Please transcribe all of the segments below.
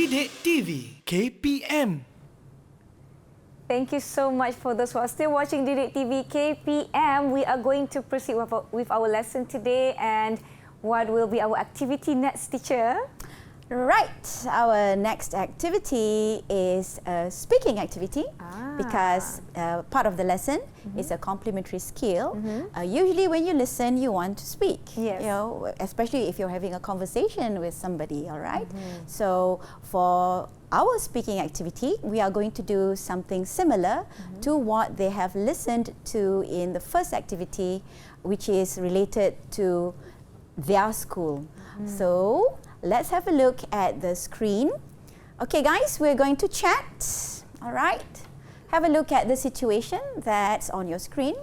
Didik TV KPM. Thank you so much for those who are still watching Didik TV KPM. We are going to proceed with our lesson today, and what will be our activity next, teacher? Right, our next activity is a speaking activity because part of the lesson is a complementary skill. Usually when you listen, you want to speak, Yes. you know, especially if you're having a conversation with somebody, all right? So for our speaking activity, we are going to do something similar to what they have listened to in the first activity, which is related to their school. So let's have a look at the screen. Okay guys, we're going to chat, all right? Have a look at the situation that's on your screen.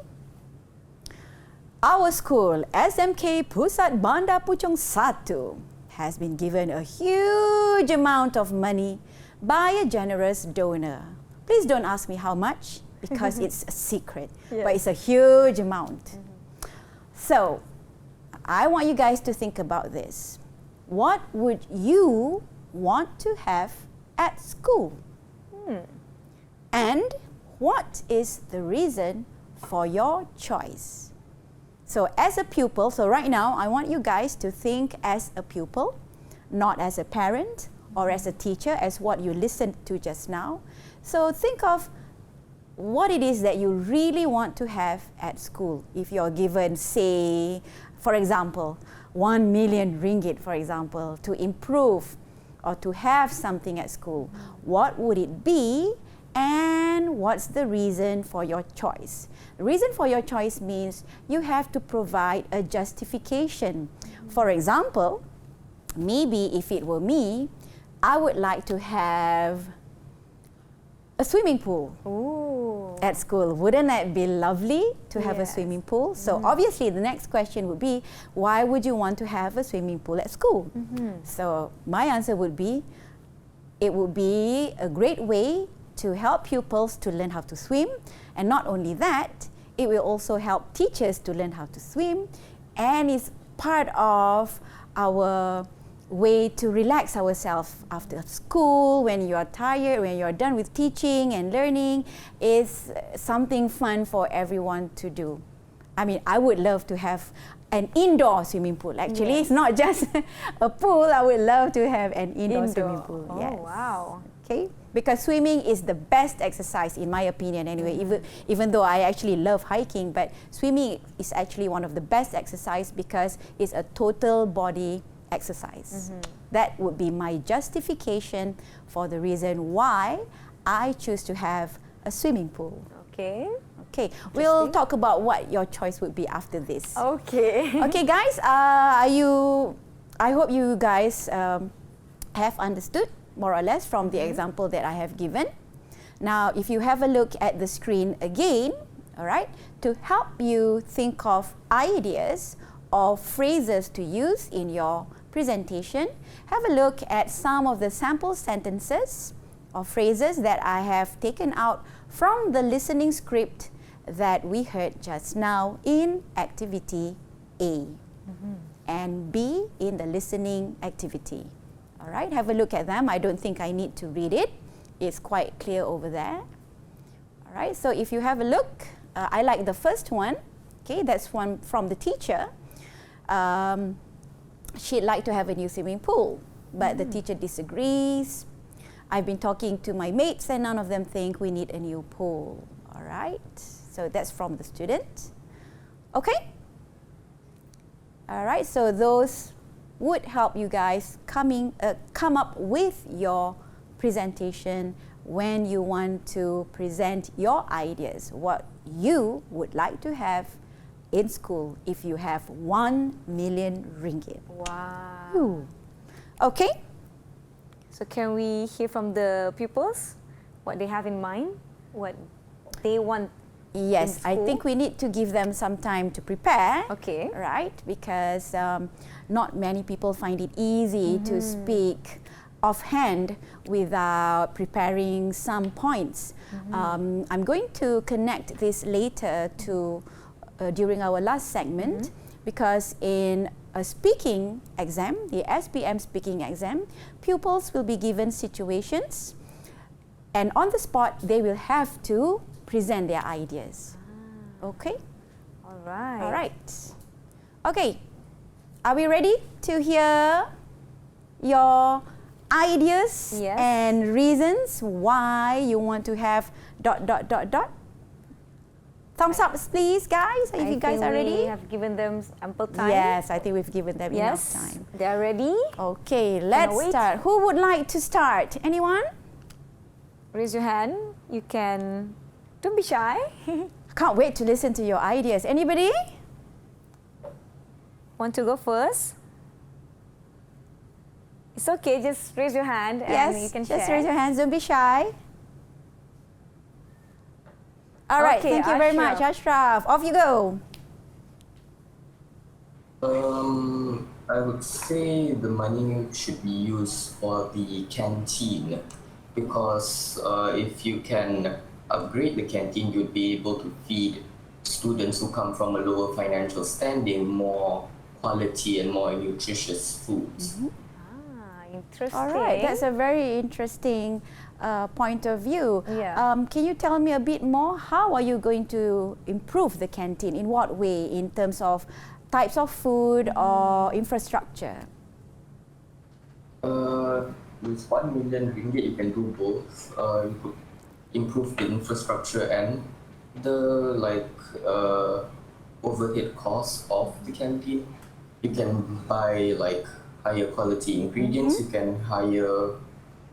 Our school, SMK Pusat Bandar Puchong 1, has been given a huge amount of money by a generous donor. Please don't ask me how much because it's a secret, but it's a huge amount. So, I want you guys to think about this. What would you want to have at school? And what is the reason for your choice? So as a pupil, so right now I want you guys to think as a pupil, not as a parent or as a teacher, as what you listened to just now. So think of what it is that you really want to have at school. If you're given, say, for example, 1 million ringgit, for example, to improve or to have something at school, what would it be and what's the reason for your choice? The reason for your choice means you have to provide a justification. For example, maybe if it were me, I would like to have a swimming pool at school. Wouldn't that be lovely to have a swimming pool? So obviously the next question would be, why would you want to have a swimming pool at school? So my answer would be, it would be a great way to help pupils to learn how to swim, and not only that, it will also help teachers to learn how to swim, and it's part of our way to relax ourselves after school. When you are tired, when you are done with teaching and learning, is something fun for everyone to do. I mean, I would love to have an indoor swimming pool. Actually, it's not just a pool. I would love to have an indoor swimming pool. Oh, wow. Okay, because swimming is the best exercise in my opinion anyway, even though I actually love hiking, but swimming is actually one of the best exercise because it's a total body exercise. That would be my justification for the reason why I choose to have a swimming pool. Okay. Okay, we'll talk about what your choice would be after this. Okay. Okay guys, I hope you guys have understood more or less from the example that I have given. Now, if you have a look at the screen again, all right, to help you think of ideas or phrases to use in your presentation, have a look at some of the sample sentences or phrases that I have taken out from the listening script that we heard just now in activity A and B in the listening activity. All right, have a look at them. I don't think I need to read it. It's quite clear over there. All right, so if you have a look, I like the first one. Okay, that's one from the teacher. She'd like to have a new swimming pool, but the teacher disagrees. I've been talking to my mates and none of them think we need a new pool. All right, so that's from the student. Okay. All right, so those would help you guys come up with your presentation when you want to present your ideas, what you would like to have in school if you have 1 million ringgit. Wow. Ooh. Okay. So can we hear from the pupils what they have in mind, what they want? Yes, I think we need to give them some time to prepare. Okay. Right, because not many people find it easy to speak offhand without preparing some points. I'm going to connect this later to during our last segment, because in a speaking exam, the SPM speaking exam, pupils will be given situations, and on the spot they will have to present their ideas. Okay? All right. All right. Okay. Are we ready to hear your ideas Yes. and reasons why you want to have ... Thumbs up, please, guys, if you guys are ready. We have given them ample time. Yes, I think we've given them enough Yes, time. they are ready. Okay, let's wait. start. Who would like to start? Anyone? Raise your hand. You can. Don't be shy. Can't wait to listen to your ideas. Anybody? Want to go first? It's okay. Just raise your hand and Yes, you can just share. raise your hands. Don't be shy. All right, Okay, thank you very much, Ashraf. Off you go. I would say the money should be used for the canteen, because if you can upgrade the canteen, you'd be able to feed students who come from a lower financial standing more quality and more nutritious foods. Interesting. All right, that's a very interesting point of view. Yeah. Can you tell me a bit more? How are you going to improve the canteen? In what way? In terms of types of food or infrastructure? With 1 million ringgit, you can do both. You could improve the infrastructure and the overhead costs of the canteen. You can buy higher quality ingredients. You can hire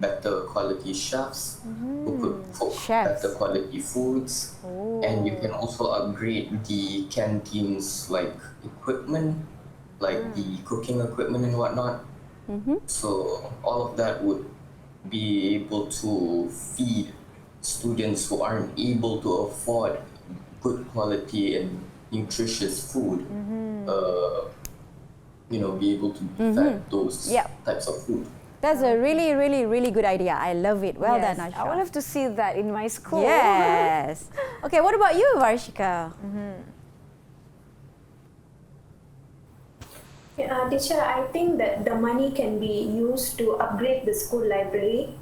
better quality chefs who could cook Chefs. better quality foods. And you can also upgrade the canteen's equipment, the cooking equipment and whatnot. So all of that would be able to feed students who aren't able to afford good quality and nutritious food. Be able to be fed those types of food. That's a really, really, really good idea. I love it. Well Yes, done, Ashraf. I would love to see that in my school. Yes. Okay, what about you, Varshika? Teacher, I think that the money can be used to upgrade the school library.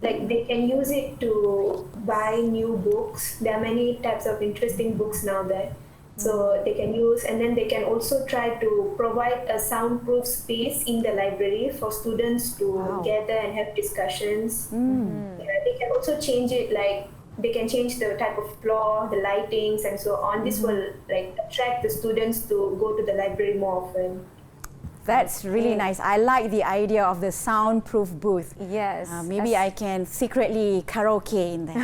Like they can use it to buy new books. There are many types of interesting books now there. So they can use, and then they can also try to provide a soundproof space in the library for students to gather and have discussions. They can also change it, they can change the type of floor, the lightings, and so on. This will attract the students to go to the library more often. That's really nice. I like the idea of the soundproof booth. Yes. Maybe I can secretly karaoke in there.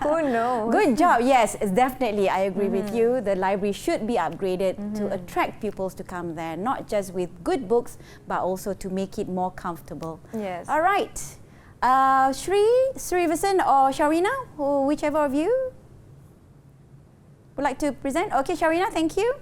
Who knows? Good job. Yes, definitely. I agree with you. The library should be upgraded to attract pupils to come there, not just with good books, but also to make it more comfortable. Yes. All right. Srivasan or Sharina, whichever of you would like to present. Okay, Sharina, thank you.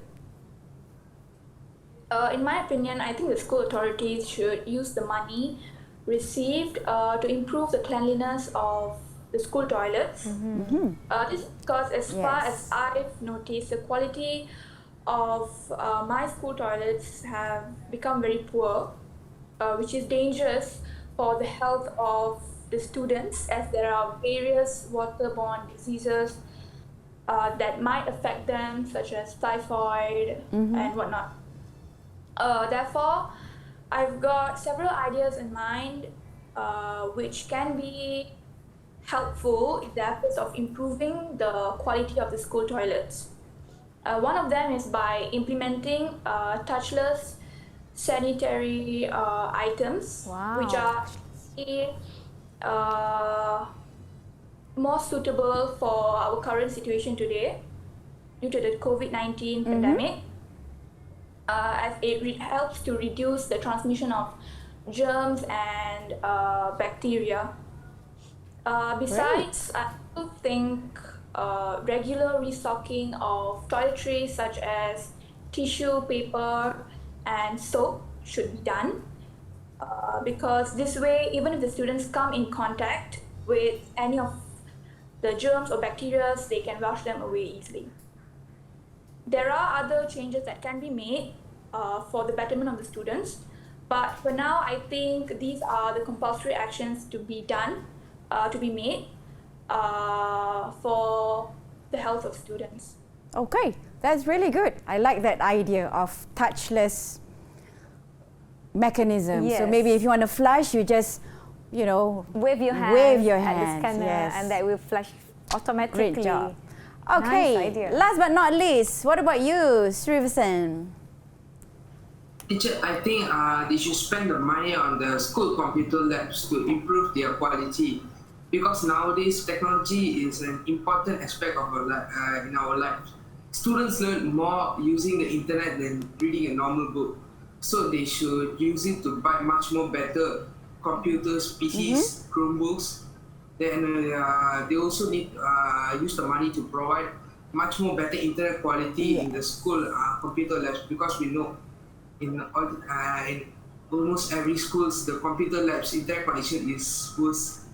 In my opinion, I think the school authorities should use the money received to improve the cleanliness of the school toilets. This is because as far as I've noticed, the quality of my school toilets have become very poor, which is dangerous for the health of the students, as there are various waterborne diseases that might affect them, such as typhoid and whatnot. Therefore, I've got several ideas in mind which can be helpful in the efforts of improving the quality of the school toilets. One of them is by implementing touchless sanitary items, which are more suitable for our current situation today due to the COVID-19 pandemic. As it helps to reduce the transmission of germs and bacteria. Besides, I also think regular restocking of toiletries such as tissue, paper, and soap should be done. Because this way, even if the students come in contact with any of the germs or bacteria, they can wash them away easily. There are other changes that can be made for the betterment of the students. But for now, I think these are the compulsory actions to be done, to be made for the health of students. Okay, that's really good. I like that idea of touchless mechanism. So Yes. maybe if you want to flush, you just, you know, Wave your hands, Wave your at the hands, scanner, yes. and that will flash automatically. Great job. Nice Okay, idea. last but not least, what about you, Srivasan? Teacher, I think they should spend the money on the school computer labs to improve their quality, because nowadays technology is an important aspect of in our lives. Students learn more using the internet than reading a normal book, so they should use it to buy much more better computers, PCs, Chromebooks. Then they also need use the money to provide much more better internet quality in the school computer labs, because we know in almost every schools the computer labs internet connection is worse.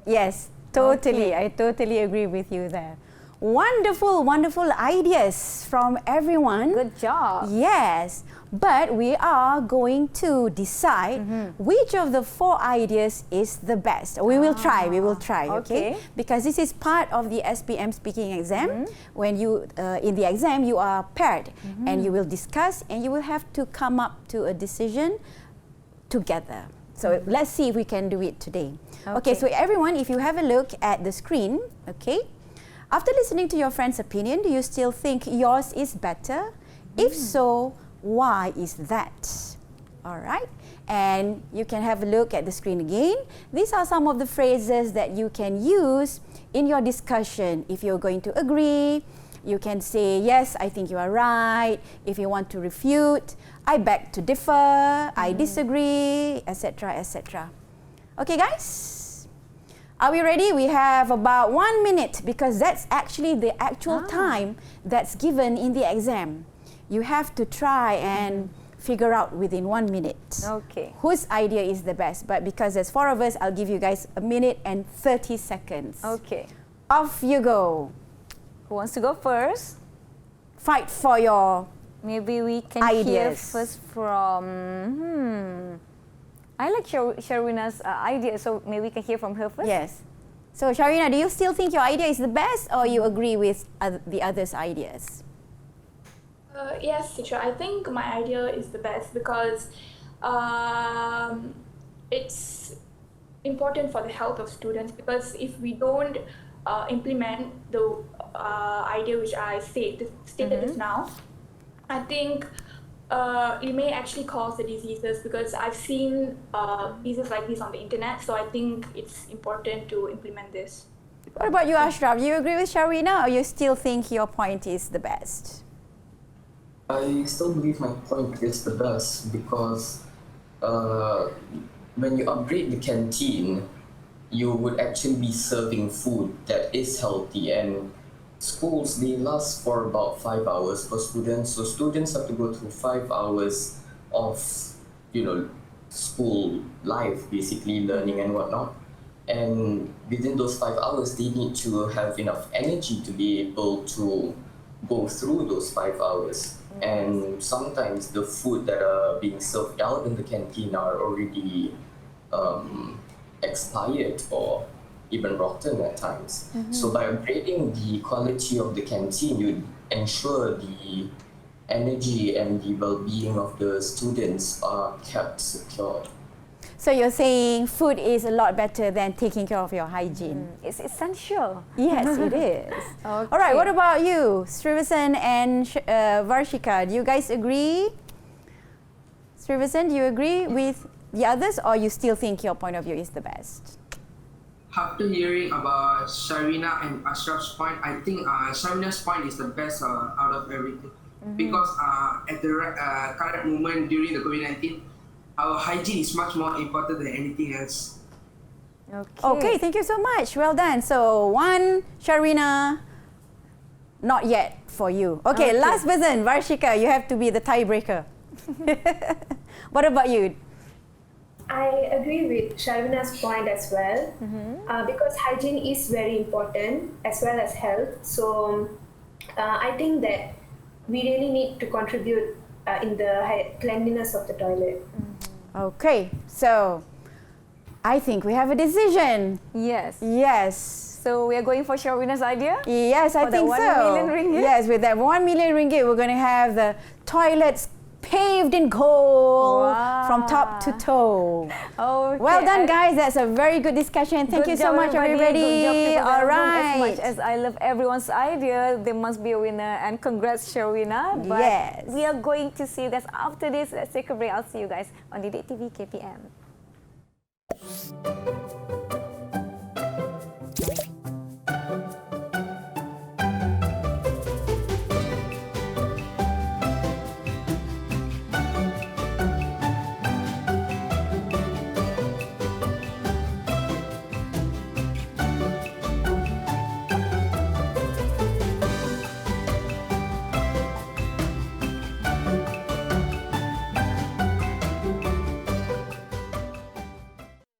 Yes, totally. I totally agree with you there. Wonderful, wonderful ideas from everyone. Good job. Yes, but we are going to decide which of the 4 ideas is the best. We will try, okay? okay. Because this is part of the SPM speaking exam. When you, in the exam, you are paired and you will discuss and you will have to come up to a decision together. So let's see if we can do it today. Okay, so everyone, if you have a look at the screen, okay? After listening to your friend's opinion, do you still think yours is better? If so, why is that? All right, and you can have a look at the screen again. These are some of the phrases that you can use in your discussion. If you're going to agree, you can say, yes, I think you are right. If you want to refute, I beg to differ, I disagree, etc., etc. Okay, guys? Are we ready? We have about 1 minute, because that's actually the actual time that's given in the exam. You have to try and figure out within 1 minute Okay. whose idea is the best. But because there's 4 of us, I'll give you guys 1 minute and 30 seconds. Okay. Off you go. Who wants to go first? Fight for your... Maybe we can hear Ideas. first from... I like Sharwina's idea, so maybe we can hear from her first. Yes. So Sharina, do you still think your idea is the best, or you agree with the others' ideas? Yes, teacher. I think my idea is the best because it's important for the health of students. Because if we don't implement the idea which I stated just now, I think it may actually cause the diseases, because I've seen diseases like this on the internet. So I think it's important to implement this. What about you, Ashraf? Do you agree with Sharina, or you still think your point is the best? I still believe my point is the best, because when you upgrade the canteen, you would actually be serving food that is healthy, and schools, they last for about 5 hours per student, so students have to go through 5 hours of, school life, basically learning and whatnot. And within those 5 hours, they need to have enough energy to be able to go through those 5 hours. And sometimes the food that are being served out in the canteen are already expired or even rotten at times. So by upgrading the quality of the canteen, you ensure the energy and the well-being of the students are kept secured. So you're saying food is a lot better than taking care of your hygiene? It's essential. Yes, it is. Okay. All right, what about you, Srivasan and Varshika? Do you guys agree? Srivasan, do you agree with the others, or you still think your point of view is the best? After hearing about Sharina and Ashraf's point, I think Sharina's point is the best out of everything. Because at the current moment during the COVID-19, our hygiene is much more important than anything else. Okay, thank you so much. Well done. So 1, Sharina, not yet for you. Okay, last person, Varshika, you have to be the tiebreaker. What about you? I agree with Sharvina's point as well, because hygiene is very important as well as health. So I think that we really need to contribute in the cleanliness of the toilet. Okay, so I think we have a decision. Yes. Yes. So we are going for Sharwina's idea? Yes, I For that think 1 so. million ringgit? Yes, with that 1 million ringgit, we're going to have the toilets paved in gold from top to toe. Okay. Well done, guys. That's a very good discussion. Thank you so much, everybody. Good job to All As right. much as I love everyone's idea, there must be a winner. And congrats, Sharwina. But Yes. we are going to see you guys after this. Let's take a break. I'll see you guys on Didik TV KPM.